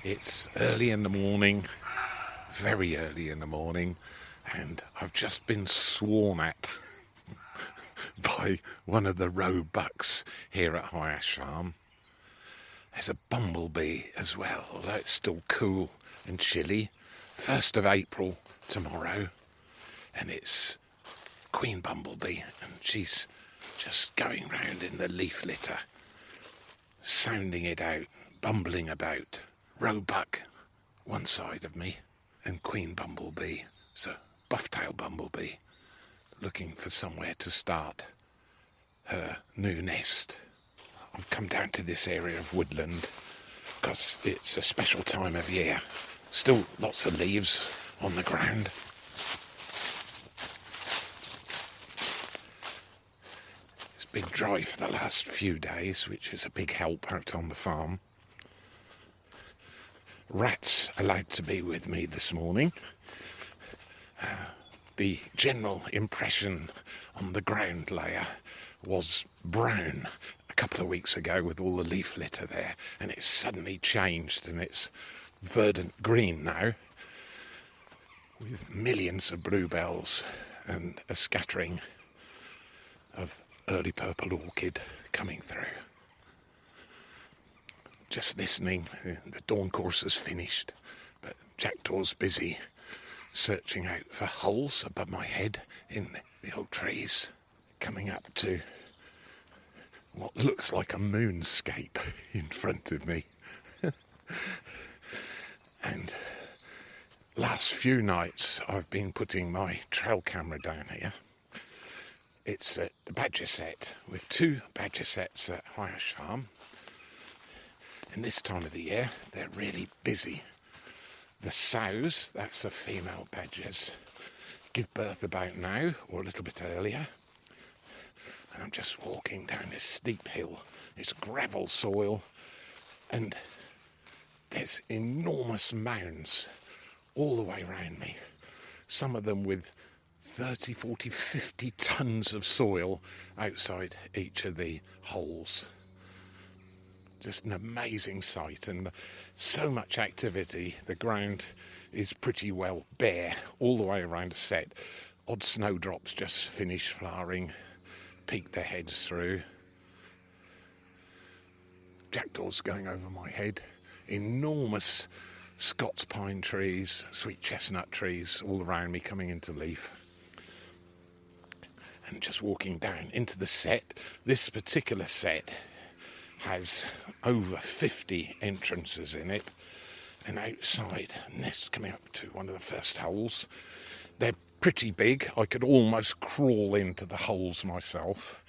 It's early in the morning, very early in the morning, and I've just been sworn at by one of the roebucks here at High Ash Farm. There's a bumblebee as well, although it's still cool and chilly. 1st of April tomorrow, and it's Queen Bumblebee, and she's just going round in the leaf litter, sounding it out, bumbling about. Roebuck one side of me, and Queen Bumblebee, so buff-tailed bumblebee, looking for somewhere to start her new nest. I've come down to this area of woodland because it's a special time of year. Still lots of leaves on the ground. It's been dry for the last few days, which is a big help out on the farm. Rats allowed to be with me this morning. The general impression on the ground layer was brown a couple of weeks ago with all the leaf litter there, and it's suddenly changed and it's verdant green now with millions of bluebells and a scattering of early purple orchid coming through. Just listening, the dawn course is finished, but Jackdaw's busy searching out for holes above my head in the old trees, coming up to what looks like a moonscape in front of me. And last few nights I've been putting my trail camera down here. It's a badger set with 2 badger sets at High Ash Farm. And this time of the year, they're really busy. The sows, that's the female badgers, give birth about now, or a little bit earlier. And I'm just walking down this steep hill. It's gravel soil, and there's enormous mounds all the way around me. Some of them with 30, 40, 50 tons of soil outside each of the holes. Just an amazing sight, and so much activity. The ground is pretty well bare all the way around the set. Odd snowdrops just finished flowering, peeked their heads through. Jackdaws going over my head. Enormous Scots pine trees, sweet chestnut trees all around me coming into leaf. And just walking down into the set. This particular set has over 50 entrances in it, and outside, nests coming up to one of the first holes. They're pretty big. I could almost crawl into the holes myself.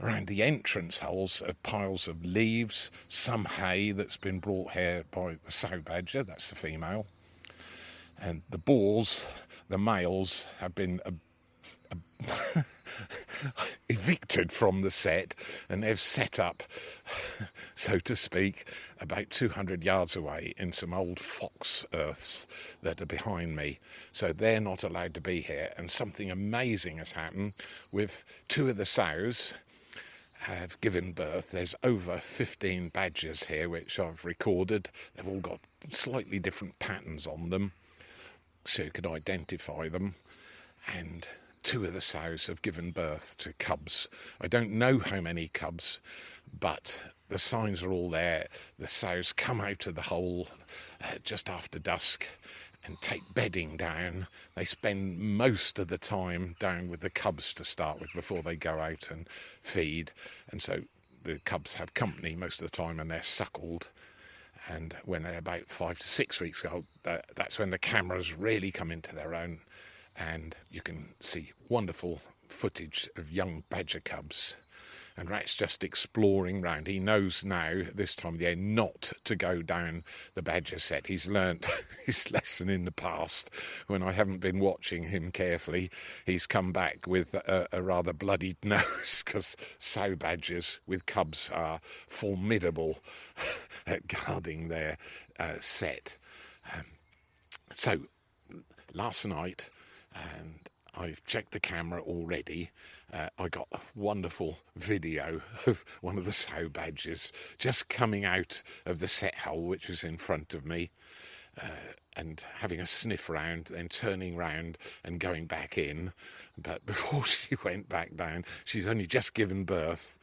Around the entrance holes are piles of leaves, some hay that's been brought here by the sow badger, that's the female, and the boars, the males, have been evicted from the set, and they've set up, so to speak, about 200 yards away in some old fox earths that are behind me. So they're not allowed to be here, and something amazing has happened with 2 of the sows have given birth. There's over 15 badgers here which I've recorded. They've all got slightly different patterns on them so you can identify them, and 2 of the sows have given birth to cubs. I don't know how many cubs, but the signs are all there. The sows come out of the hole just after dusk and take bedding down. They spend most of the time down with the cubs to start with before they go out and feed. And so the cubs have company most of the time, and they're suckled. And when they're about 5 to 6 weeks old, that's when the cameras really come into their own. And you can see wonderful footage of young badger cubs. And Rat's just exploring round. He knows now, this time of the year, not to go down the badger set. He's learnt his lesson in the past. When I haven't been watching him carefully, he's come back with a rather bloodied nose, because sow badgers with cubs are formidable at guarding their set. So last night, and I've checked the camera already. I got a wonderful video of one of the sow badgers just coming out of the set hole, which is in front of me, and having a sniff round, then turning round and going back in. But before she went back down, she's only just given birth.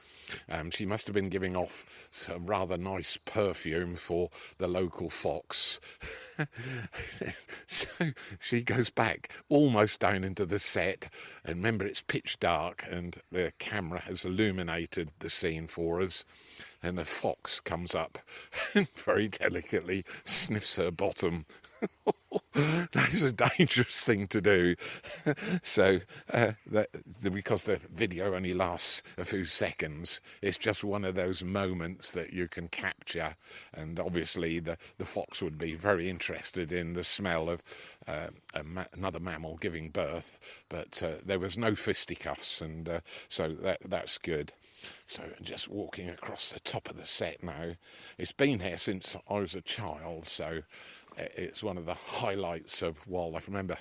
She must have been giving off some rather nice perfume for the local fox. So she goes back almost down into the set, and remember it's pitch dark and the camera has illuminated the scene for us, and the fox comes up and very delicately sniffs her bottom. That is a dangerous thing to do. So because the video only lasts a few seconds, it's just one of those moments that you can capture, and obviously the fox would be very interested in the smell of another mammal giving birth, but there was no fisticuffs, and so that's good. So just walking across the top of the set now. It's been here since I was a child, so it's one of the highlights of wildlife. Remember,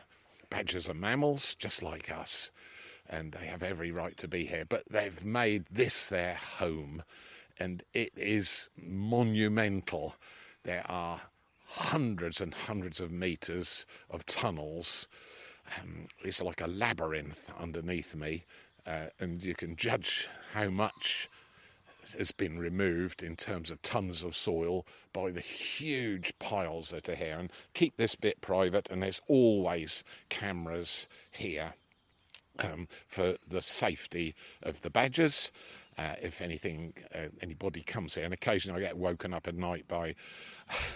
badgers are mammals just like us, and they have every right to be here, but they've made this their home, and it is monumental. There are hundreds and hundreds of metres of tunnels. It's like a labyrinth underneath me, and you can judge how much has been removed in terms of tons of soil by the huge piles that are here. And keep this bit private, and there's always cameras here for the safety of the badgers. If anything, anybody comes here, and occasionally I get woken up at night by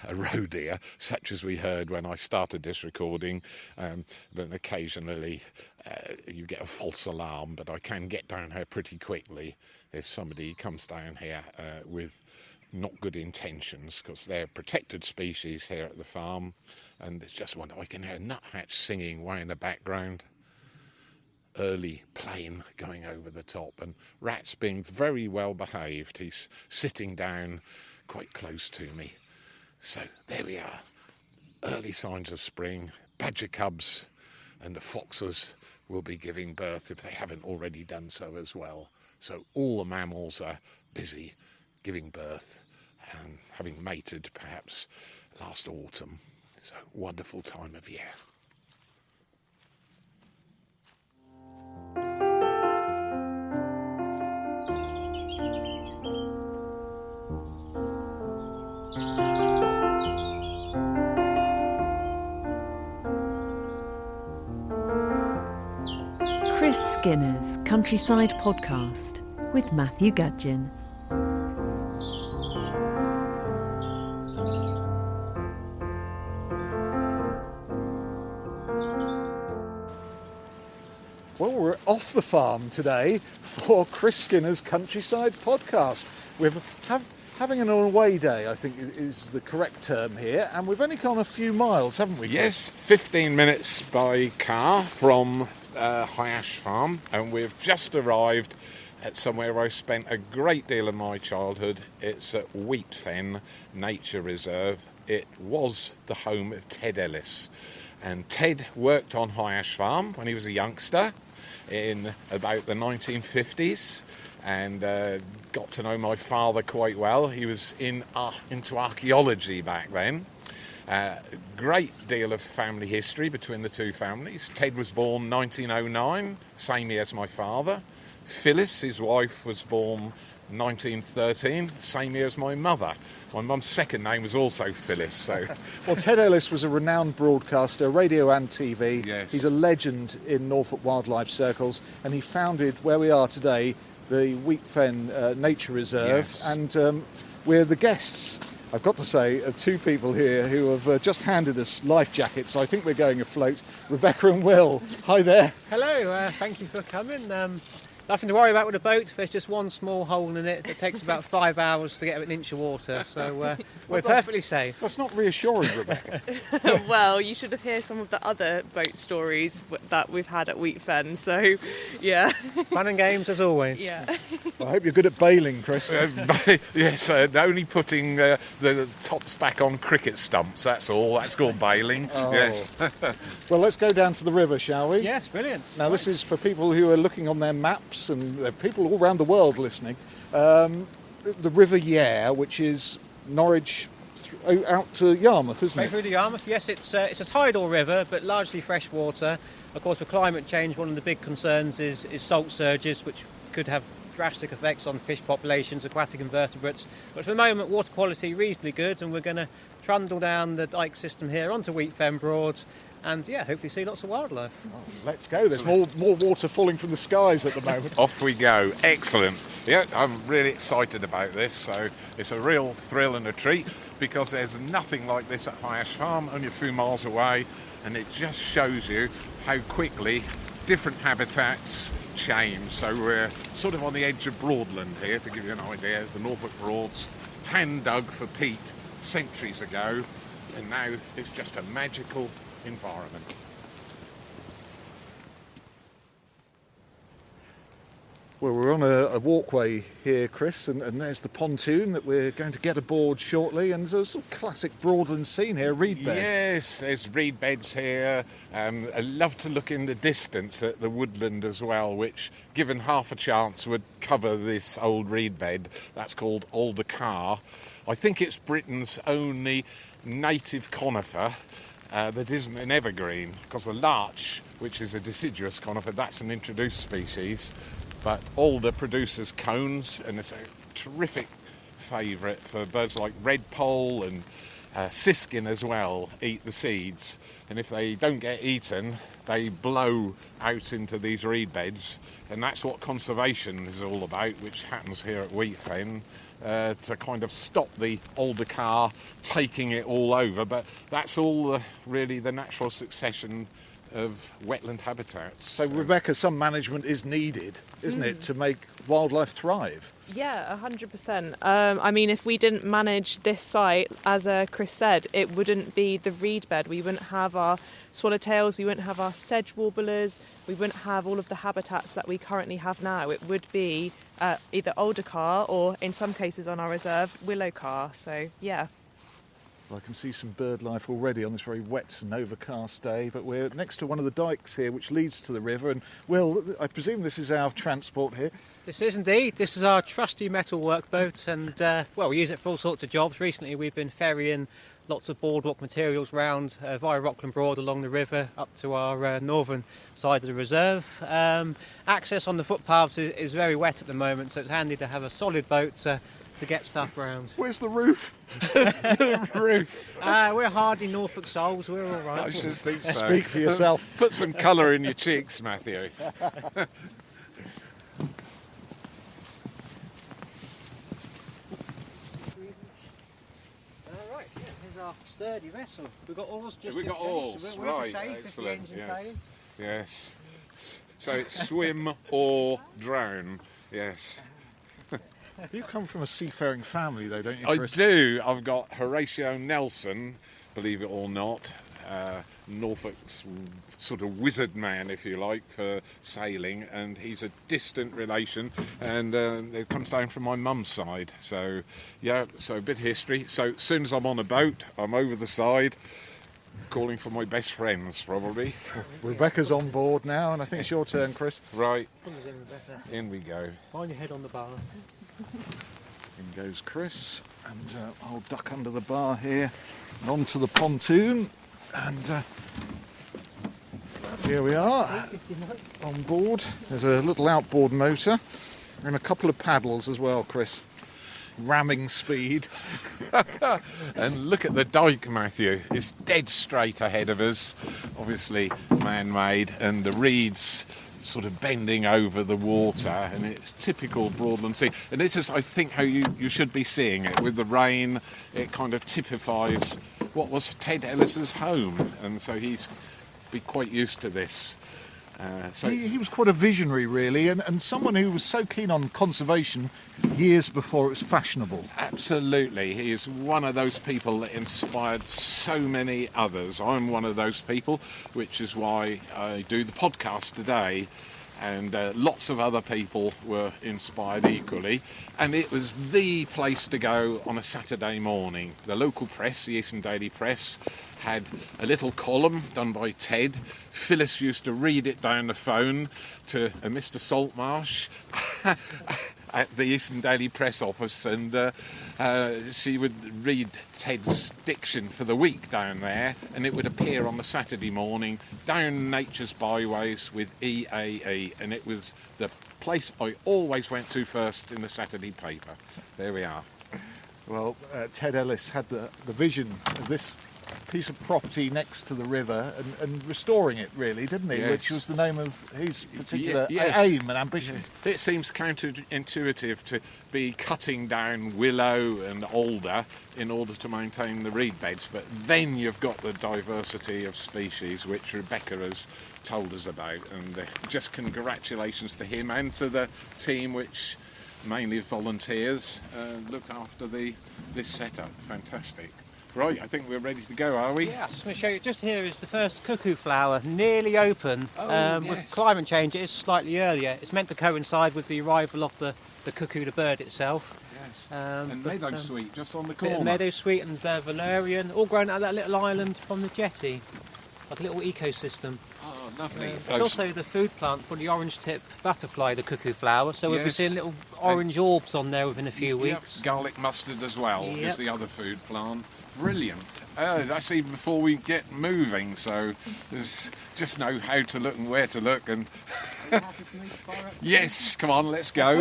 a roe deer, such as we heard when I started this recording, but occasionally you get a false alarm, but I can get down here pretty quickly if somebody comes down here with not good intentions, because they're protected species here at the farm, and it's just wonderful. I can hear a nuthatch singing way in the background. Early plane going over the top, and Rat's being very well behaved. He's sitting down quite close to me. So there we are, early signs of spring. Badger cubs and the foxes will be giving birth if they haven't already done so as well. So all the mammals are busy giving birth and having mated perhaps last autumn. So wonderful time of year. Chris Skinner's Countryside Podcast with Matthew Gudgeon. Well, we're off the farm today for Chris Skinner's Countryside Podcast. We're having an away day, I think is the correct term here, and we've only gone a few miles, haven't we? Yes, 15 minutes by car from High Ash Farm, and we've just arrived at somewhere where I spent a great deal of my childhood. It's at Wheatfen Nature Reserve. It was the home of Ted Ellis, and Ted worked on High Ash Farm when he was a youngster in about the 1950s, and got to know my father quite well. He was into archaeology back then. Great deal of family history between the two families. Ted was born 1909, same year as my father. Phyllis, his wife, was born 1913, same year as my mother. My mum's second name was also Phyllis. So, well, Ted Ellis was a renowned broadcaster, radio and TV. Yes. He's a legend in Norfolk wildlife circles, and he founded where we are today, the Wheatfen Nature Reserve, Yes. and we're the guests, I've got to say, of two people here who have just handed us life jackets, so I think we're going afloat. Rebecca and Will, hi there. Hello, thank you for coming. Nothing to worry about with a boat. There's just one small hole in it that takes about 5 hours to get an inch of water, so we're perfectly safe. That's not reassuring, Rebecca. Well, you should hear some of the other boat stories that we've had at Wheatfen, so yeah. Fun and games as always. Yeah. I hope you're good at bailing, Chris. Yes, only putting the tops back on cricket stumps, that's all. That's called bailing. Oh. Yes. Well, let's go down to the river, shall we? Yes, brilliant. Now, this is for people who are looking on their maps, and there are people all around the world listening. The River Yare, which is Norwich out to Yarmouth, isn't Straight it? through the Yarmouth. Yes, it's a tidal river, but largely fresh water. Of course, with climate change, one of the big concerns is salt surges, which could have drastic effects on fish populations, aquatic invertebrates. But for the moment, water quality reasonably good, and we're going to trundle down the dike system here onto Wheatfen Broad, and hopefully see lots of wildlife. Oh, let's go. There's more water falling from the skies at the moment. Off we go. Excellent. Yeah, I'm really excited about this. So it's a real thrill and a treat, because there's nothing like this at High Ash Farm, only a few miles away, and it just shows you how quickly different habitats change. So we're sort of on the edge of Broadland here, to give you an idea. The Norfolk Broads, hand dug for peat centuries ago, and now it's just a magical environment. Well, we're on a walkway here, Chris, and there's the pontoon that we're going to get aboard shortly, and there's a sort of classic Broadland scene here, reed bed. Yes, there's reed beds here. I love to look in the distance at the woodland as well, which, given half a chance, would cover this old reed bed. That's called Alder Carr. I think it's Britain's only native conifer that isn't an evergreen, because the larch, which is a deciduous conifer, that's an introduced species. But alder produces cones, and it's a terrific favourite for birds like redpoll and siskin as well, eat the seeds. And if they don't get eaten, they blow out into these reed beds. And that's what conservation is all about, which happens here at Wheatfen, to kind of stop the alder carr taking it all over. But that's all really the natural succession of wetland habitats. So, Rebecca, some management is needed, isn't it, to make wildlife thrive? Yeah, 100%. I mean, if we didn't manage this site, as Chris said, it wouldn't be the reed bed. We wouldn't have our swallowtails, we wouldn't have our sedge warblers, we wouldn't have all of the habitats that we currently have now. It would be either alder carr or, in some cases on our reserve, willow carr. So, yeah. Well, I can see some bird life already on this very wet and overcast day, but we're next to one of the dikes here which leads to the river, and Will, I presume this is our transport here. This is indeed. This is our trusty metal workboat, and we use it for all sorts of jobs. Recently we've been ferrying lots of boardwalk materials round via Rockland Broad along the river up to our northern side of the reserve. Access on the footpaths is very wet at the moment, so it's handy to have a solid boat to get stuff round. Where's the roof? The roof. We're hardy Norfolk souls, we're all right. I should think so. Speak for yourself. Put some colour in your cheeks, Matthew. All right, here's our sturdy vessel. We've got oars just We've in got case. oars, We're right, safe if the excellent, engine yes. fails. Yes. So it's swim or drown, yes. You come from a seafaring family, though, don't you, I Chris? do. I've got Horatio Nelson, believe it or not, Norfolk's sort of wizard man, if you like, for sailing, and he's a distant relation, and it comes down from my mum's side. So, yeah, so a bit of history. So as soon as I'm on a boat, I'm over the side, calling for my best friends, probably. Rebecca's on board now, and I think it's your turn, Chris. Right, in we go. Find your head on the bar. In goes Chris, and I'll duck under the bar here and onto the pontoon, and here we are on board. There's a little outboard motor and a couple of paddles as well, Chris. Ramming speed. And look at the dike, Matthew. It's dead straight ahead of us, obviously man-made, and the reeds sort of bending over the water, and it's typical Broadland scene. And this is, I think, how you should be seeing it. With the rain, it kind of typifies what was Ted Ellis's home, and so he's be quite used to this. So He was quite a visionary, really, and someone who was so keen on conservation years before it was fashionable. absolutely, he is one of those people that inspired so many others. I'm one of those people, which is why I do the podcast today. And lots of other people were inspired equally, and it was the place to go on a Saturday morning. The local press, the Eastern Daily Press, had a little column done by Ted. Phyllis used to read it down the phone to Mr. Saltmarsh at the Eastern Daily Press office, and she would read Ted's diction for the week down there, and it would appear on the Saturday morning down Nature's Byways with EAE, and it was the place I always went to first in the Saturday paper. There we are. Well, Ted Ellis had the vision of this piece of property next to the river and restoring it, really, didn't he? Yes. Which was the name of his particular Yes. aim and ambition. It seems counterintuitive to be cutting down willow and alder in order to maintain the reed beds, but then you've got the diversity of species which Rebecca has told us about, and just congratulations to him and to the team which mainly volunteers looked after this setup. Fantastic. Right, I think we're ready to go, are we? Yeah, I'm just going to show you. Just here is the first cuckoo flower, nearly open. Oh, With yes. climate change, it is slightly earlier. It's meant to coincide with the arrival of the cuckoo, the bird itself. Yes. And Meadow Sweet, just on the Bit corner. of meadow sweet and valerian, all grown out of that little island from the jetty, like a little ecosystem. Oh, lovely. It's also the food plant for the orange tip butterfly, the cuckoo flower. So we'll be Yes. seeing little orange orbs on there within a few weeks. Yep, garlic mustard as well Yep. is the other food plant. Brilliant. That's even before we get moving, so there's just know how to look and where to look. And yes, come on, let's go.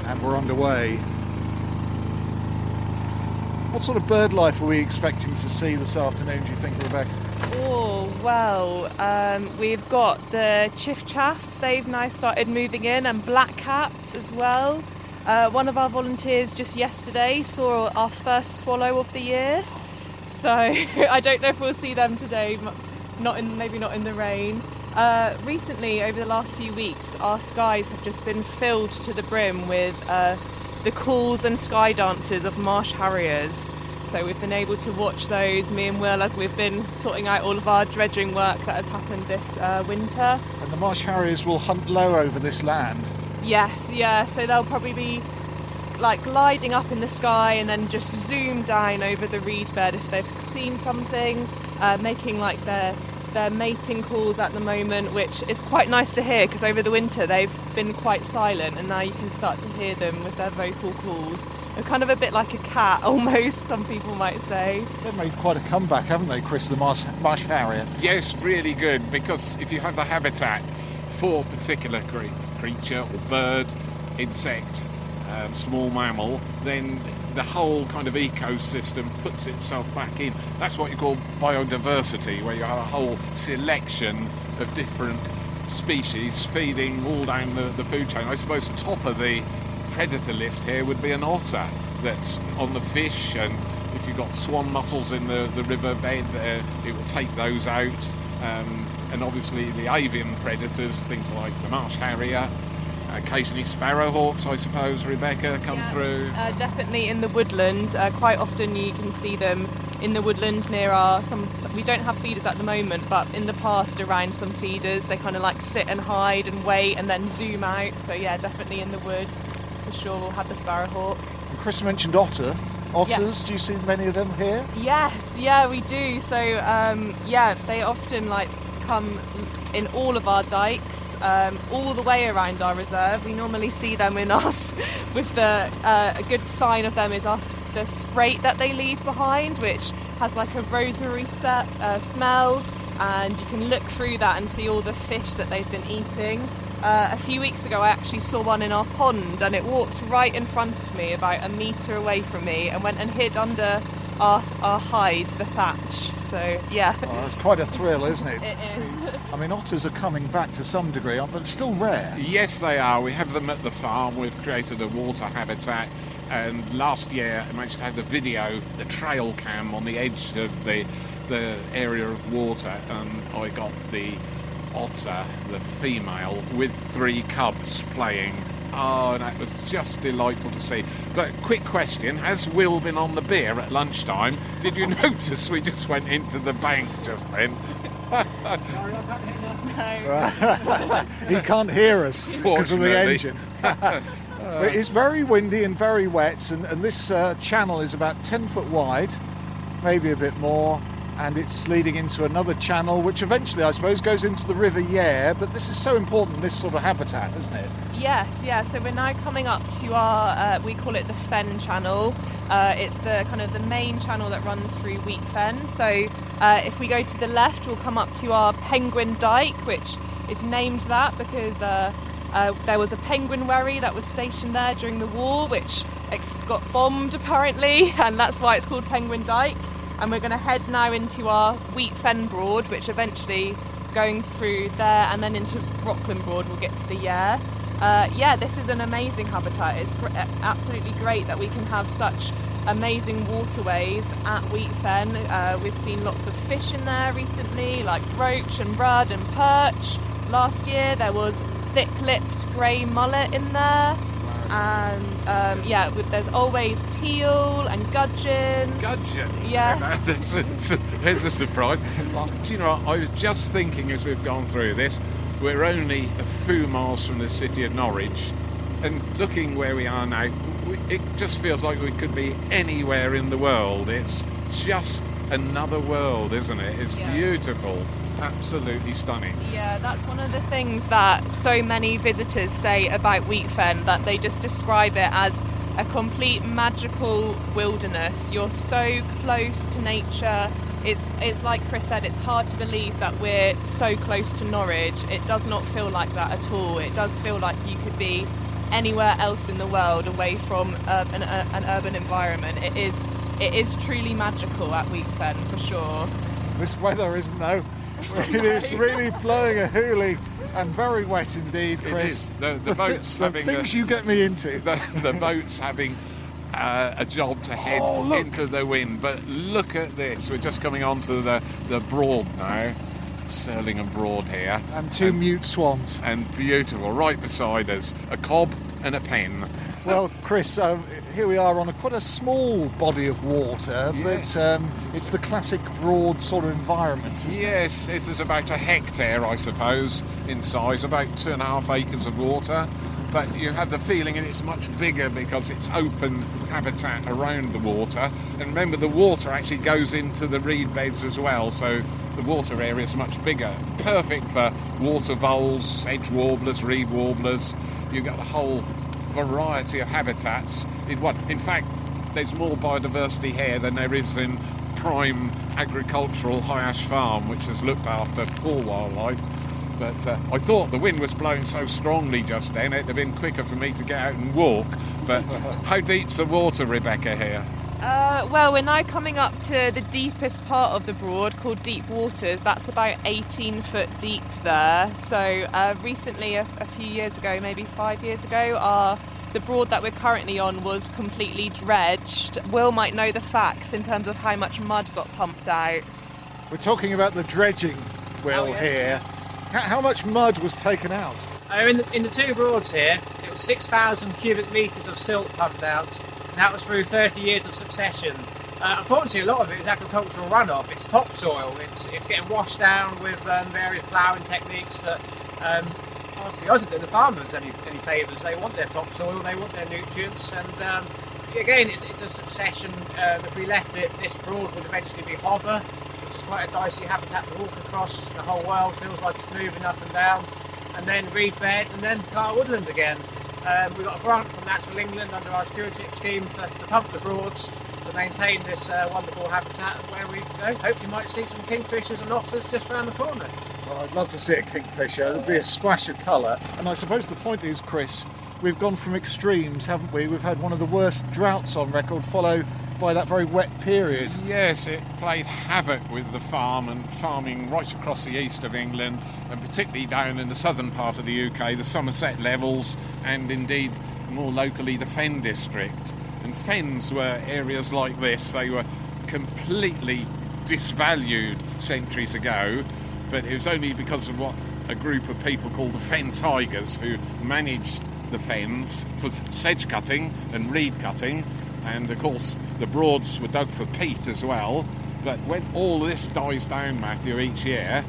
And we're underway. What sort of bird life are we expecting to see this afternoon, do you think, Rebecca? Oh, well, we've got the chiffchaffs, they've now started moving in, and blackcaps as well. One of our volunteers just yesterday saw our first swallow of the year, so I don't know if we'll see them today, maybe not in the rain. Recently, over the last few weeks, our skies have just been filled to the brim with the calls and sky dances of marsh harriers. So we've been able to watch those, me and Will, as we've been sorting out all of our dredging work that has happened this winter. And the marsh harriers will hunt low over this land. Yes, yeah, so they'll probably be like gliding up in the sky and then just zoom down over the reed bed if they've seen something, making like their mating calls at the moment, which is quite nice to hear because over the winter they've been quite silent and now you can start to hear them with their vocal calls. They're kind of a bit like a cat almost, some people might say. They've made quite a comeback, haven't they, Chris, the marsh harrier? Yes, really good, because if you have the habitat for a particular creature or bird, insect, small mammal, then the whole kind of ecosystem puts itself back in. That's what you call biodiversity, where you have a whole selection of different species feeding all down the food chain. I suppose top of the predator list here would be an otter that's on the fish, and if you've got swan mussels in the riverbed, it will take those out. And obviously the avian predators, things like the marsh harrier, occasionally sparrowhawks, I suppose, Rebecca, come through. Definitely in the woodland. Quite often you can see them in the woodland near we don't have feeders at the moment, but in the past around some feeders they kind of like sit and hide and wait and then zoom out. So yeah, definitely in the woods for sure we'll have the sparrowhawk. And Chris mentioned otters. Yes. Do you see many of them here? Yes, yeah, we do. So they often come in all of our dikes, all the way around our reserve. We normally see them in us with a good sign of them is the sprate that they leave behind, which has like a rosary smell, and you can look through that and see all the fish that they've been eating. A few weeks ago I actually saw one in our pond, and it walked right in front of me about a metre away from me and went and hid under our hide, the thatch. So yeah. Oh, that's quite a thrill, isn't it? It is. I mean, otters are coming back to some degree, but still rare. Yes, they are. We have them at the farm. We've created a water habitat, and last year I managed to have the trail cam on the edge of the area of water, and I got the otter, the female, with 3 cubs playing. Oh, that was just delightful to see. But quick question, has Will been on the beer at lunchtime? Did you notice we just went into the bank just then? No. He can't hear us because of the Fortunately. engine. But it's very windy and very wet, and this channel is about 10 foot wide, maybe a bit more, and it's leading into another channel, which eventually, I suppose, goes into the River Yare. But this is so important, this sort of habitat, isn't it? Yes, yeah. So we're now coming up to our, we call it the Fen Channel. It's the kind of the main channel that runs through Wheat Fen. So if we go to the left, we'll come up to our Penguin Dyke, which is named that because there was a penguin wherry that was stationed there during the war, which got bombed apparently, and that's why it's called Penguin Dyke. And we're going to head now into our Wheat Fen Broad, which eventually going through there and then into Rockland Broad we'll get to the Yare. This is an amazing habitat. It's absolutely great that we can have such amazing waterways at Wheat Fen. We've seen lots of fish in there recently, like roach and rudd and perch. Last year there was thick-lipped grey mullet in there. And there's always teal and gudgeon. Gudgeon? Yes. There's a surprise. Do you know what? I was just thinking as we've gone through this, we're only a few miles from the city of Norwich, and looking where we are now, it just feels like we could be anywhere in the world. It's just another world, isn't it? It's beautiful. Absolutely stunning. Yeah, that's one of the things that so many visitors say about Wheat Fen, that they just describe it as a complete magical wilderness. You're so close to nature. It's like Chris said, it's hard to believe that we're so close to Norwich. It does not feel like that at all. It does feel like you could be anywhere else in the world away from an urban environment. It is truly magical at Wheat Fen for sure. This weather isn't, though. It is really blowing a hoolie and very wet indeed, Chris. It is. The boat's having things you get me into. The boat's having a job to head into the wind. But look at this. We're just coming onto the Broad now. Surlingham Broad here. And two mute swans. And beautiful. Right beside us. A cob and a pen. Well, Chris, here we are on quite a small body of water, yes. But it's the classic Broad sort of environment, isn't it? Yes, this is about 1 hectare, I suppose, in size, about 2.5 acres of water. But you have the feeling that it's much bigger because it's open habitat around the water. And remember, the water actually goes into the reed beds as well, so the water area is much bigger. Perfect for water voles, sedge warblers, reed warblers. You've got a whole variety of habitats in one. In fact, there's more biodiversity here than there is in prime agricultural High Ash Farm, which has looked after for wildlife. But I thought the wind was blowing so strongly just then, it'd have been quicker for me to get out and walk. But how deep's the water, Rebecca, here? Well, we're now coming up to the deepest part of the Broad, called Deep Waters. That's about 18 foot deep there. So recently, a few years ago, maybe 5 years ago, the Broad that we're currently on was completely dredged. Will might know the facts in terms of how much mud got pumped out. We're talking about the dredging, Will, here. How much mud was taken out? In the two Broads here, it was 6,000 cubic metres of silt pumped out. That was through 30 years of succession. Unfortunately, a lot of it is agricultural runoff. It's topsoil. It's getting washed down with various ploughing techniques that honestly doesn't do the farmers any favours. They want their topsoil, they want their nutrients, and again, it's a succession. If we left it, this Broad would eventually be hover, which is quite a dicey habitat to walk across. The whole world feels like it's moving up and down, and then reed beds, and then car woodland again. We got a grant from Natural England under our stewardship scheme to pump the Broads to maintain this wonderful habitat, where we hopefully might see some kingfishers and otters just round the corner. Well, I'd love to see a kingfisher. There'd be a splash of colour. And I suppose the point is, Chris, we've gone from extremes, haven't we? We've had one of the worst droughts on record, followed by that very wet period. Yes, it played havoc with the farm and farming right across the east of England, and particularly down in the southern part of the UK, the Somerset Levels, and indeed more locally the Fen district. And fens were areas like this. They were completely disvalued centuries ago, but it was only because of what a group of people called the Fen Tigers who managed the fens for sedge cutting and reed cutting, and of course the Broads were dug for peat as well. But when all this dies down, Matthew, each year,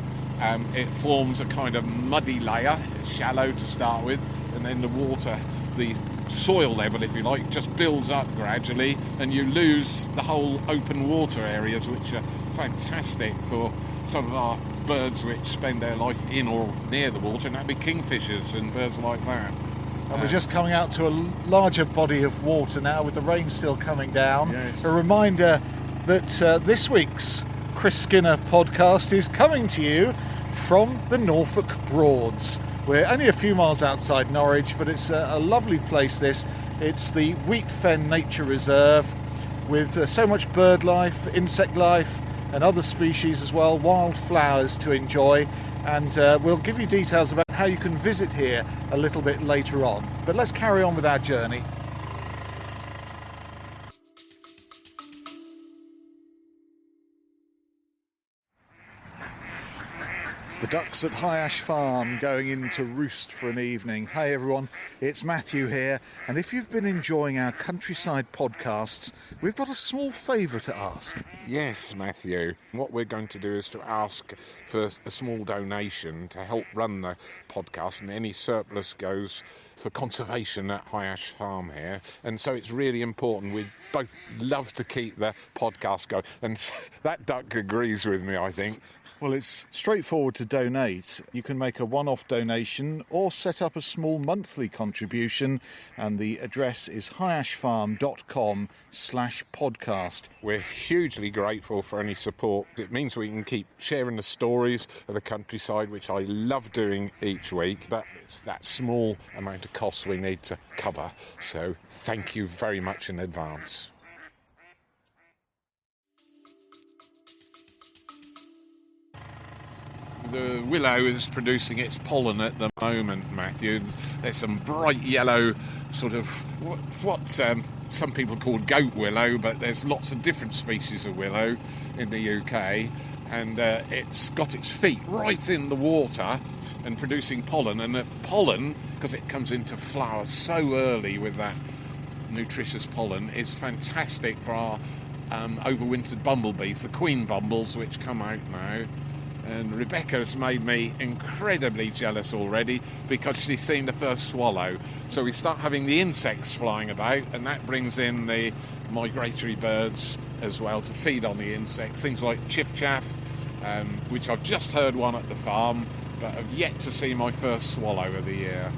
it forms a kind of muddy layer. It's shallow to start with, and then the water, the soil level, if you like, just builds up gradually, and you lose the whole open water areas, which are fantastic for some of our birds which spend their life in or near the water, and that'd be kingfishers and birds like that. And we're just coming out to a larger body of water now, with the rain still coming down. Yes. A reminder that this week's Chris Skinner podcast is coming to you from the Norfolk Broads. We're only a few miles outside Norwich, but it's a lovely place this. It's the Wheat Fen Nature Reserve, with so much bird life, insect life, and other species as well, wildflowers to enjoy. And we'll give you details about how you can visit here a little bit later on. But let's carry on with our journey. The ducks at High Ash Farm going in to roost for an evening. Hey everyone, it's Matthew here, and if you've been enjoying our countryside podcasts, we've got a small favour to ask. Yes, Matthew. What we're going to do is to ask for a small donation to help run the podcast, and any surplus goes for conservation at High Ash Farm here. And so it's really important. We'd both love to keep the podcast going, and that duck agrees with me, I think. Well, it's straightforward to donate. You can make a one-off donation or set up a small monthly contribution, and the address is highashfarm.com/podcast. We're hugely grateful for any support. It means we can keep sharing the stories of the countryside, which I love doing each week, but it's that small amount of costs we need to cover. So thank you very much in advance. The willow is producing its pollen at the moment, Matthew. There's some bright yellow, sort of what some people call goat willow, but there's lots of different species of willow in the UK, and it's got its feet right in the water and producing pollen. And the pollen, because it comes into flower so early with that nutritious pollen, is fantastic for our overwintered bumblebees, the queen bumbles, which come out now. And Rebecca's made me incredibly jealous already because she's seen the first swallow. So we start having the insects flying about, and that brings in the migratory birds as well to feed on the insects. Things like chiffchaff, which I've just heard one at the farm, but have yet to see my first swallow of the year.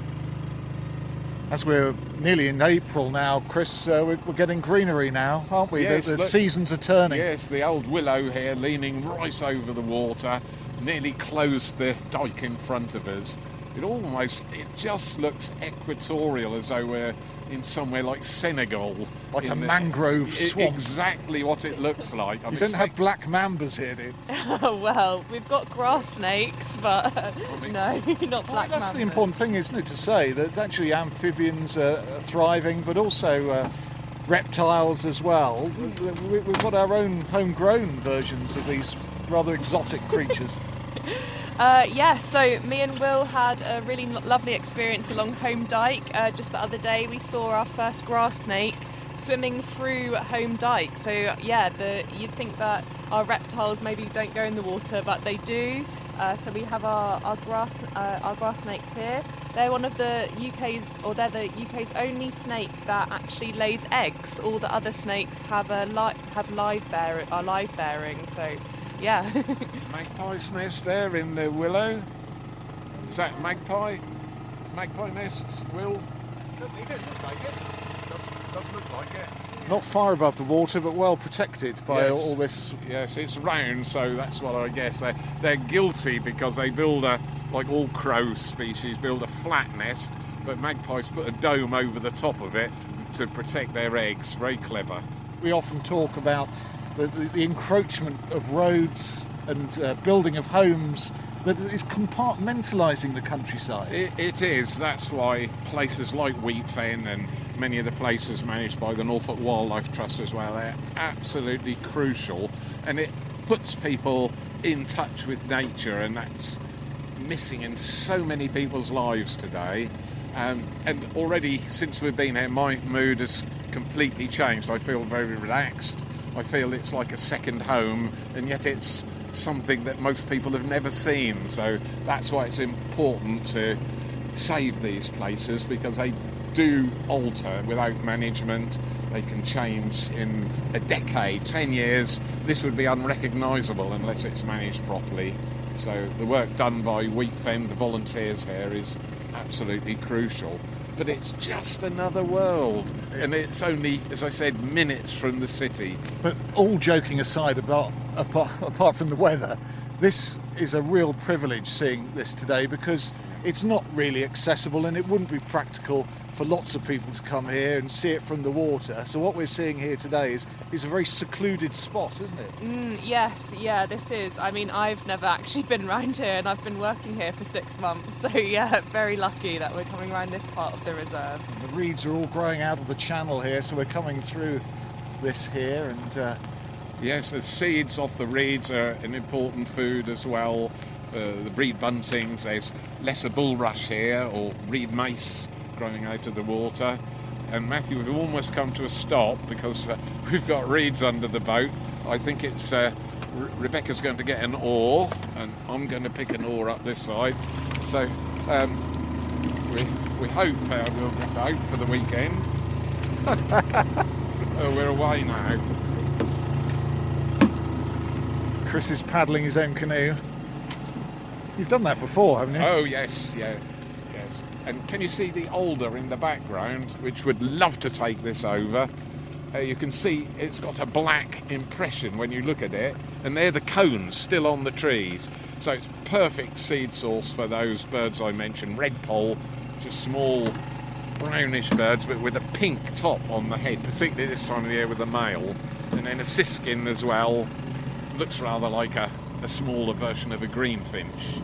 As we're nearly in April now, Chris, we're getting greenery now, aren't we? Yes, the look, seasons are turning. Yes, the old willow here leaning right over the water, nearly closed the dike in front of us. It just looks equatorial, as though we're in somewhere like Senegal. Like a mangrove swamp. Exactly what it looks like. You don't have black mambas here, do you? Well, we've got grass snakes, but no, not black That's mambas. the important thing, isn't it, to say that actually amphibians are thriving, but also reptiles as well. We've got our own homegrown versions of these rather exotic creatures. So me and Will had a really lovely experience along Home Dyke. Just the other day we saw our first grass snake swimming through Home Dyke. So you'd think that our reptiles maybe don't go in the water, but they do. So we have our grass snakes here. They're one of the UK's only snake that actually lays eggs. All the other snakes are live bearing. So yeah. Magpie's nest there in the willow. Is that magpie? Magpie nest, Will? It doesn't look like it. Does look like it. Not far above the water, but well protected by Yes. all this. Yes, it's round, so that's what I guess. They're guilty because they build like all crow species, build a flat nest, but magpies put a dome over the top of it to protect their eggs. Very clever. we often talk about the encroachment of roads and building of homes that is compartmentalising the countryside. It is. That's why places like Wheatfen and many of the places managed by the Norfolk Wildlife Trust as well, they're absolutely crucial, and it puts people in touch with nature, and that's missing in so many people's lives today. And already since we've been here, my mood has completely changed. I feel very relaxed. I feel it's like a second home, and yet it's something that most people have never seen. So that's why it's important to save these places, because they do alter without management. They can change in a decade, 10 years. This would be unrecognisable unless it's managed properly. So the work done by Wheatfen, the volunteers here, is absolutely crucial. But it's just another world, and it's only, as I said, minutes from the city. But all joking aside, apart from the weather, this is a real privilege seeing this today, because it's not really accessible, and it wouldn't be practical for lots of people to come here and see it from the water. So what we're seeing here today is a very secluded spot, isn't it? Yes, yeah, this is. I mean, I've never actually been round here, and I've been working here for 6 months. So yeah, very lucky that we're coming around this part of the reserve. And the reeds are all growing out of the channel here, so we're coming through this here, and yes, the seeds off the reeds are an important food as well for the reed buntings. There's lesser bulrush here, or reed mace growing out of the water. And Matthew, we've almost come to a stop because we've got reeds under the boat. I think it's Rebecca's going to get an oar, and I'm going to pick an oar up this side. So we hope we'll get out for the weekend. Oh, we're away now. Chris is paddling his own canoe. You've done that before, haven't you? Oh yes, yes. And can you see the alder in the background, which would love to take this over? You can see it's got a black impression when you look at it, and they're the cones still on the trees. So it's perfect seed source for those birds I mentioned, redpoll, just small brownish birds, but with a pink top on the head, particularly this time of the year with the male. And then a siskin as well, looks rather like a smaller version of a greenfinch,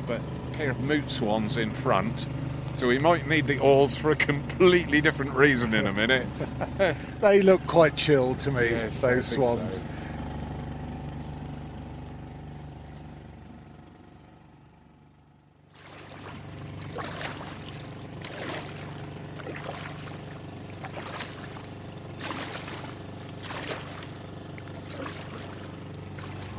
but a pair of moot swans in front. So we might need the oars for a completely different reason in a minute. They look quite chilled to me, Yes, those I think swans. so.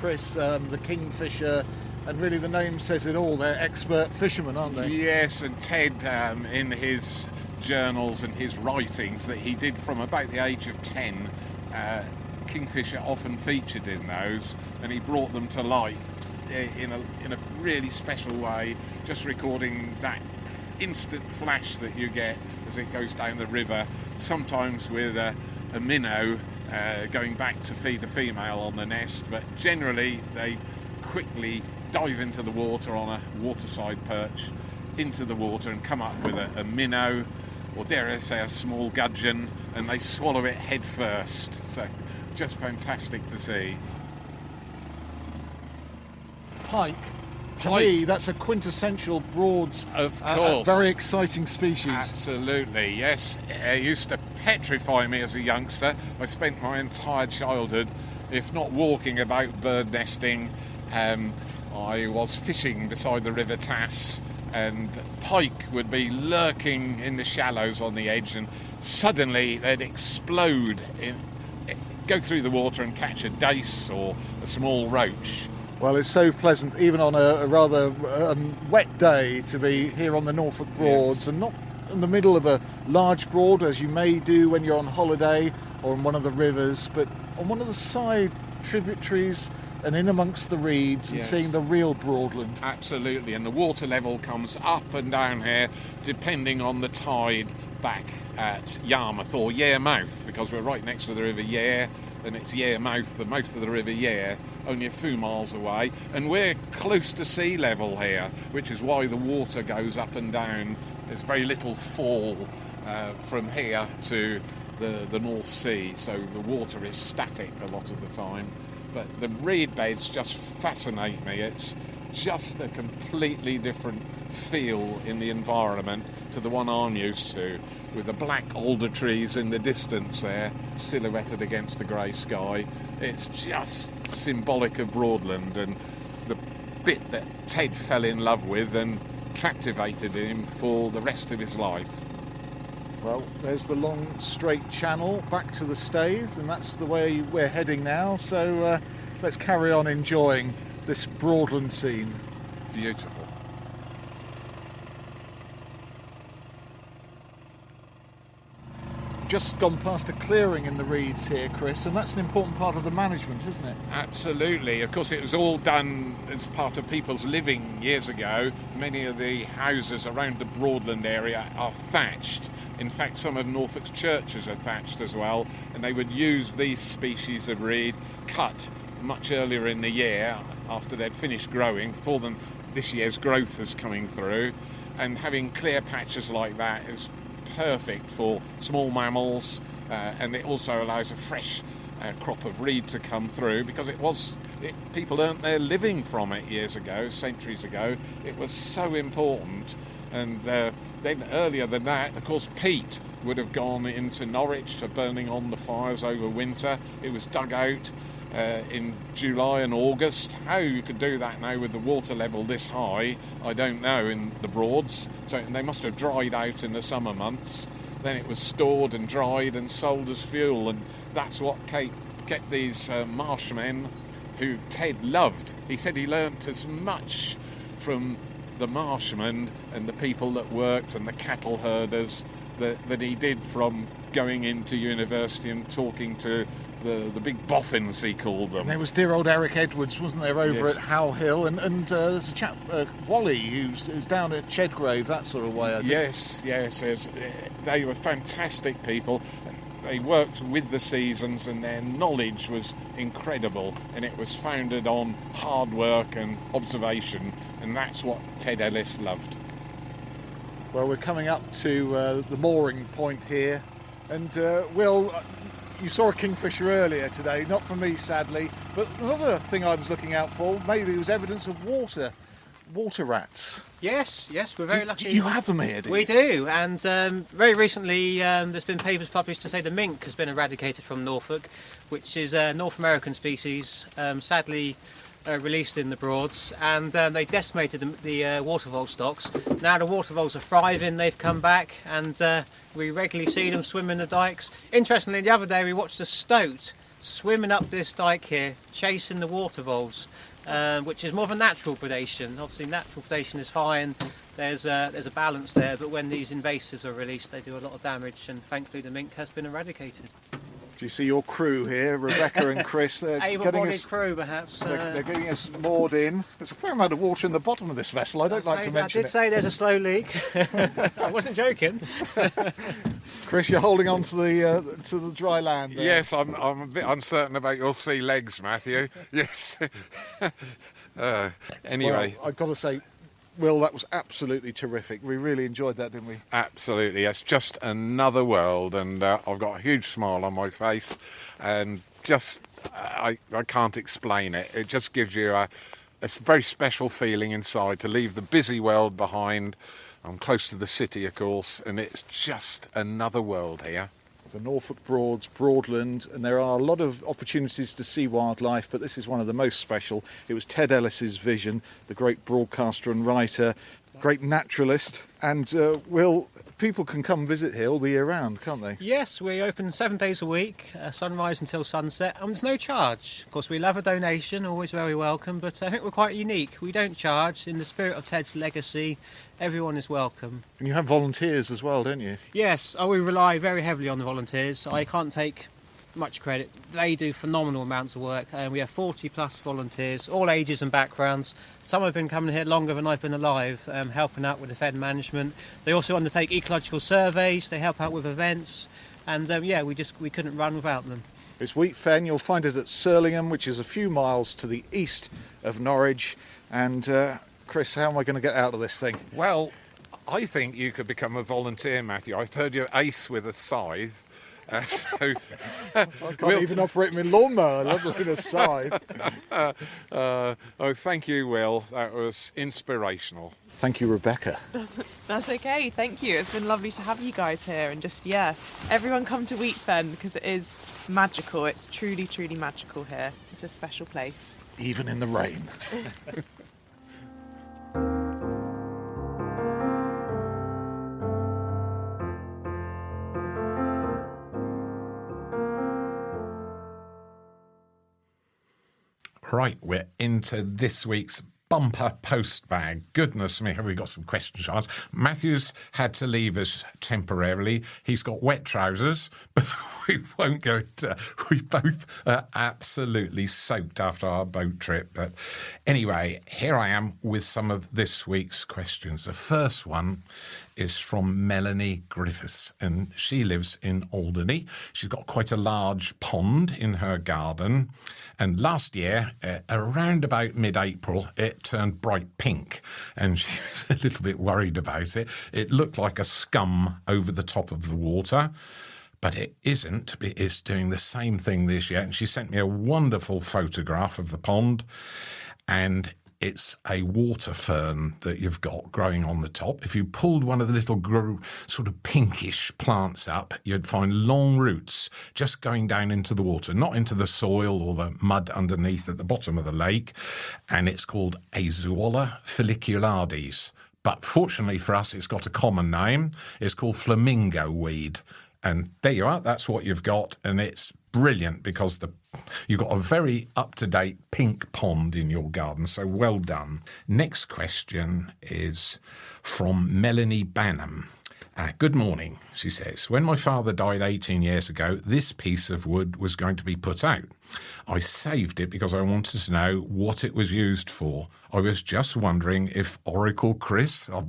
Chris, the kingfisher, and really the name says it all, they're expert fishermen, aren't they? Yes, and Ted, in his journals and his writings that he did from about the age of 10, kingfisher often featured in those, and he brought them to light in a really special way, just recording that instant flash that you get as it goes down the river, sometimes with a minnow going back to feed a female on the nest, but generally they quickly dive into the water on a waterside perch, into the water, and come up with a minnow, or dare I say a small gudgeon, and they swallow it head first. So just fantastic to see. Pike, to me, that's a quintessential Broads, Of course. very exciting species. Absolutely, yes. It used to petrify me as a youngster. I spent my entire childhood, if not walking about bird nesting, I was fishing beside the River Tass, and pike would be lurking in the shallows on the edge, and suddenly they'd explode, go through the water and catch a dace or a small roach. Well, it's so pleasant, even on a rather wet day, to be here on the Norfolk Broads, Yes. and not in the middle of a large broad, as you may do when you're on holiday or on one of the rivers, but on one of the side tributaries and in amongst the reeds, and Yes. seeing the real Broadland. Absolutely, and the water level comes up and down here depending on the tide back at Yarmouth or Yarmouth, because we're right next to the River Yare, and it's Yarmouth, the mouth of the River Yare, only a few miles away, and we're close to sea level here, which is why the water goes up and down. There's very little fall from here to the North Sea, so the water is static a lot of the time. But the reed beds just fascinate me. It's just a completely different feel in the environment to the one I'm used to, with the black alder trees in the distance there, silhouetted against the grey sky. It's just symbolic of Broadland, and the bit that Ted fell in love with and captivated him for the rest of his life. Well, there's the long straight channel back to the Staithe, and that's the way we're heading now, so let's carry on enjoying this Broadland scene. Beautiful. Just gone past a clearing in the reeds here, Chris, and that's an important part of the management, isn't it? Absolutely. Of course, it was all done as part of people's living years ago. Many of the houses around the Broadland area are thatched. In fact, some of Norfolk's churches are thatched as well, and they would use these species of reed cut much earlier in the year after they'd finished growing. For them, this year's growth is coming through, and having clear patches like that is perfect for small mammals, and it also allows a fresh crop of reed to come through, because people earned their living from it years ago, centuries ago. It was so important. And then earlier than that, of course, peat would have gone into Norwich to burning on the fires over winter. It was dug out in July and August. How you could do that now with the water level this high, I don't know, in the Broads. So they must have dried out in the summer months. Then it was stored and dried and sold as fuel, and that's what kept these marshmen, who Ted loved. He said he learnt as much from the marshmen and the people that worked and the cattle herders that he did from going into university and talking to the big boffins, he called them. And there was dear old Eric Edwards, wasn't there, over Yes. at Howe Hill, and there's a chap, Wally, who's down at Chedgrove, that sort of way, I think. Yes. They were fantastic people. They worked with the seasons, and their knowledge was incredible, and it was founded on hard work and observation, and that's what Ted Ellis loved. Well, we're coming up to the mooring point here, and Will, you saw a kingfisher earlier today, not for me sadly, but another thing I was looking out for, maybe it was evidence of water rats. Yes, we're very lucky. You have them here, do you? We do, and very recently there's been papers published to say the mink has been eradicated from Norfolk, which is a North American species, sadly released in the Broads, and they decimated the water vole stocks. Now the water voles are thriving, they've come back, and we regularly see them swim in the dikes. Interestingly, the other day we watched a stoat swimming up this dike here, chasing the water voles. Which is more of a natural predation. Obviously, natural predation is fine. There's a balance there, but when these invasives are released, they do a lot of damage. And thankfully, the mink has been eradicated. Do you see your crew here, Rebecca and Chris? They're Able-bodied crew, perhaps. They're getting us moored in. There's a fair amount of water in the bottom of this vessel. I don't like to mention I did say there's a slow leak. I wasn't joking. Chris, you're holding on to the dry land there. Yes, I'm a bit uncertain about your sea legs, Matthew. Yes. Anyway. Well, I've got to say, Will, that was absolutely terrific. We really enjoyed that, didn't we? Absolutely. It's just another world, and I've got a huge smile on my face, and just I can't explain it. It just gives you a very special feeling inside to leave the busy world behind. I'm close to the city, of course, and it's just another world here. The Norfolk Broads, Broadland, and there are a lot of opportunities to see wildlife, but this is one of the most special. It was Ted Ellis's vision, the great broadcaster and writer, great naturalist, and Will, people can come visit here all the year round, can't they? Yes, we open 7 days a week, sunrise until sunset, and there's no charge. Of course, we love a donation, always very welcome, but I think we're quite unique. We don't charge. In the spirit of Ted's legacy, everyone is welcome. And you have volunteers as well, don't you? Yes, we rely very heavily on the volunteers. I can't take much credit. They do phenomenal amounts of work, and we have 40 plus volunteers, all ages and backgrounds. Some have been coming here longer than I've been alive, helping out with the fed management. They also undertake ecological surveys, they help out with events, and we couldn't run without them. It's wheat fen. You'll find it at Surlingham, which is a few miles to the east of Norwich. And Chris, how am I going to get out of this thing? Well, I think you could become a volunteer, Matthew. I've heard you're ace with a scythe, So I can't even operate my lawnmower, let alone a scythe. oh, thank you, Will. That was inspirational. Thank you, Rebecca. That's okay, thank you. It's been lovely to have you guys here, and just, everyone come to Wheatfen because it is magical. It's truly, truly magical here. It's a special place. Even in the rain. Right, we're into this week's bumper post bag. Goodness me, have we got some question shards? Matthew's had to leave us temporarily. He's got wet trousers, but we won't go to... We both are absolutely soaked after our boat trip. But anyway, here I am with some of this week's questions. The first one is from Melanie Griffiths, and she lives in Alderney. She's got quite a large pond in her garden, and last year, around about mid-April, it turned bright pink, and she was a little bit worried about it. It looked like a scum over the top of the water, but it isn't. It's doing the same thing this year, and she sent me a wonderful photograph of the pond, and it's a water fern that you've got growing on the top. If you pulled one of the little sort of pinkish plants up, you'd find long roots just going down into the water, not into the soil or the mud underneath at the bottom of the lake. And it's called Azuola folliculades. But fortunately for us, it's got a common name. It's called flamingo weed. And there you are, that's what you've got. And it's brilliant because you've got a very up-to-date pink pond in your garden, so well done. Next question is from Melanie Banham. Good morning, she says. When my father died 18 years ago, this piece of wood was going to be put out. I saved it because I wanted to know what it was used for. I was just wondering if Oracle Chris, I've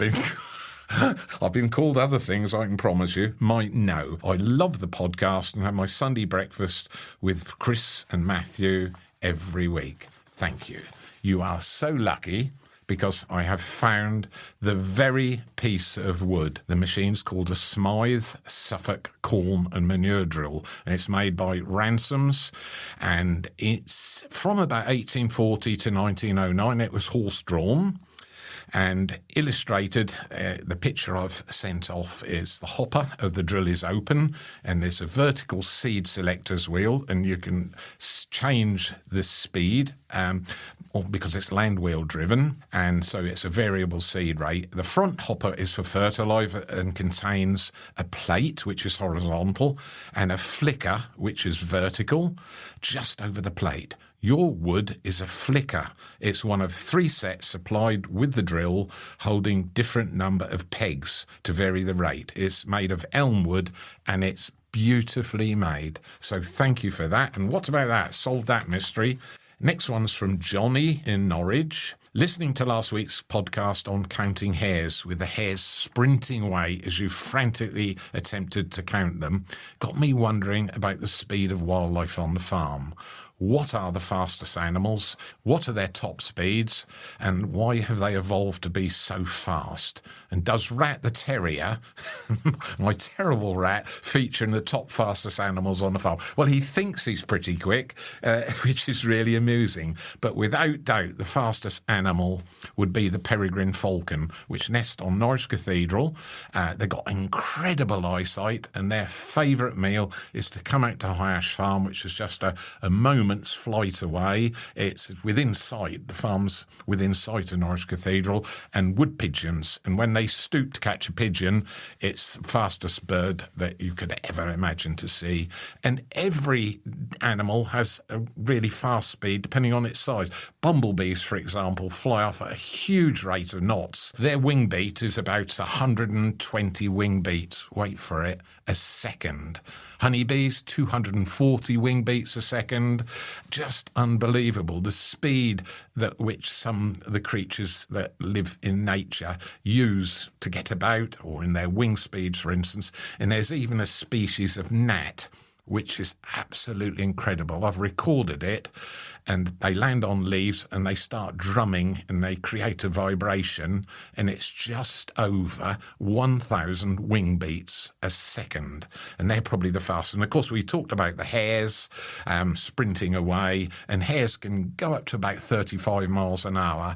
been called other things, I can promise you, might know. I love the podcast and have my Sunday breakfast with Chris and Matthew every week. Thank you. You are so lucky because I have found the very piece of wood. The machine's called a Smythe Suffolk Corn and Manure Drill, and it's made by Ransoms, and it's from about 1840 to 1909. It was horse-drawn. And illustrated, the picture I've sent off is the hopper of the drill is open, and there's a vertical seed selector's wheel, and you can change the speed because it's land wheel driven, and so it's a variable seed rate. The front hopper is for fertilizer and contains a plate, which is horizontal, and a flicker, which is vertical, just over the plate. Your wood is a flicker. It's one of 3 sets supplied with the drill, holding different number of pegs to vary the rate. It's made of elm wood, and it's beautifully made. So thank you for that. And what about that? Solved that mystery. Next one's from Johnny in Norwich. Listening to last week's podcast on counting hares, with the hares sprinting away as you frantically attempted to count them, got me wondering about the speed of wildlife on the farm. What are the fastest animals? What are their top speeds? And why have they evolved to be so fast? And does Rat the Terrier, my terrible rat, feature in the top fastest animals on the farm? Well, he thinks he's pretty quick, which is really amusing. But without doubt, the fastest animal would be the peregrine falcon, which nest on Norwich Cathedral. They've got incredible eyesight, and their favourite meal is to come out to High Ash Farm, which is just a moment's flight away. It's within sight. The farm's within sight of Norwich Cathedral, and wood pigeons. And when they stoop to catch a pigeon, it's the fastest bird that you could ever imagine to see. And every animal has a really fast speed depending on its size. Bumblebees, for example, fly off at a huge rate of knots. Their wing beat is about 120 wing beats, wait for it, a second. Honeybees, 240 wing beats a second. Just unbelievable. The speed that which some of the creatures that live in nature use to get about, or in their wing speeds, for instance. And there's even a species of gnat which is absolutely incredible. I've recorded it, and they land on leaves and they start drumming and they create a vibration, and it's just over 1,000 wing beats a second, and they're probably the fastest. And of course we talked about the hares sprinting away, and hares can go up to about 35 miles an hour,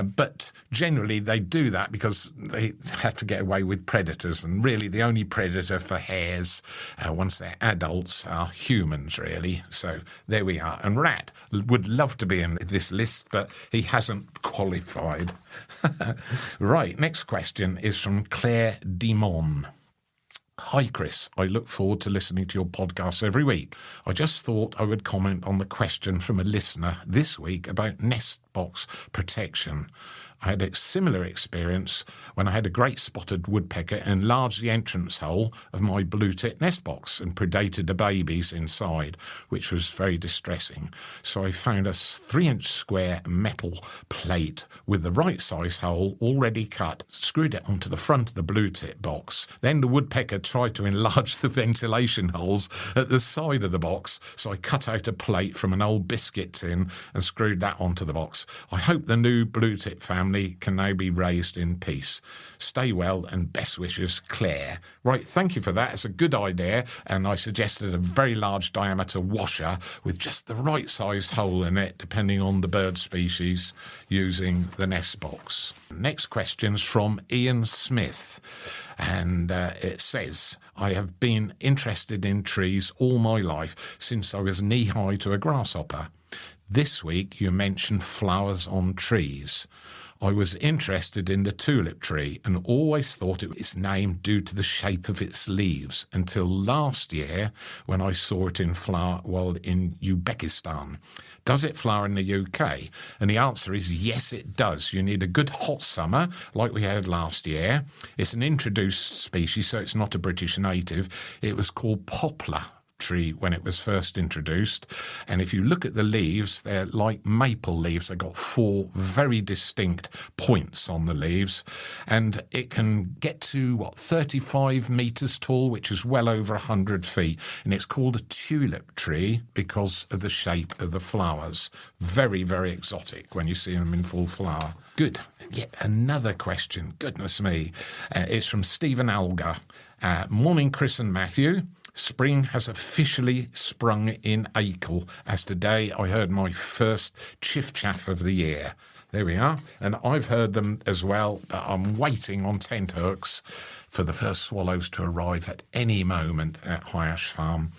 but generally they do that because they have to get away with predators, and really the only predator for hares once they're adults are humans, really. So there we are. And Rat would love to be in this list, but he hasn't qualified. Right, next question is from Claire Dimon. Hi Chris, I look forward to listening to your podcast every week. I just thought I would comment on the question from a listener this week about nest box protection. I had a similar experience when I had a great spotted woodpecker enlarge the entrance hole of my blue-tit nest box and predated the babies inside, which was very distressing. So I found a 3-inch square metal plate with the right size hole already cut, screwed it onto the front of the blue-tit box. Then the woodpecker tried to enlarge the ventilation holes at the side of the box, so I cut out a plate from an old biscuit tin and screwed that onto the box. I hope the new blue-tit family can now be raised in peace. Stay well and best wishes, Claire. Right, thank you for that. It's a good idea, and I suggested a very large diameter washer with just the right size hole in it, depending on the bird species using the nest box. Next question's from Ian Smith, and it says, I have been interested in trees all my life since I was knee-high to a grasshopper. This week you mentioned flowers on trees. I was interested in the tulip tree and always thought it was its name due to the shape of its leaves until last year when I saw it in flower while in Uzbekistan. Does it flower in the UK? And the answer is yes, it does. You need a good hot summer like we had last year. It's an introduced species, so it's not a British native. It was called poplar tree when it was first introduced, and if you look at the leaves, they're like maple leaves. They've got 4 very distinct points on the leaves, and it can get to 35 meters tall, which is well over 100 feet, and it's called a tulip tree because of the shape of the flowers. Very, very exotic when you see them in full flower. Good. Yet another question, goodness me. It's from Stephen Alga. Morning Chris and Matthew. Spring has officially sprung in Achill, as today I heard my first chiff-chaff of the year. There we are. And I've heard them as well, but I'm waiting on tent hooks for the first swallows to arrive at any moment at High Ash Farm,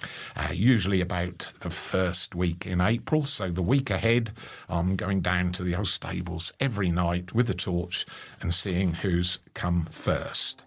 usually about the first week in April. So the week ahead, I'm going down to the old stables every night with a torch and seeing who's come first.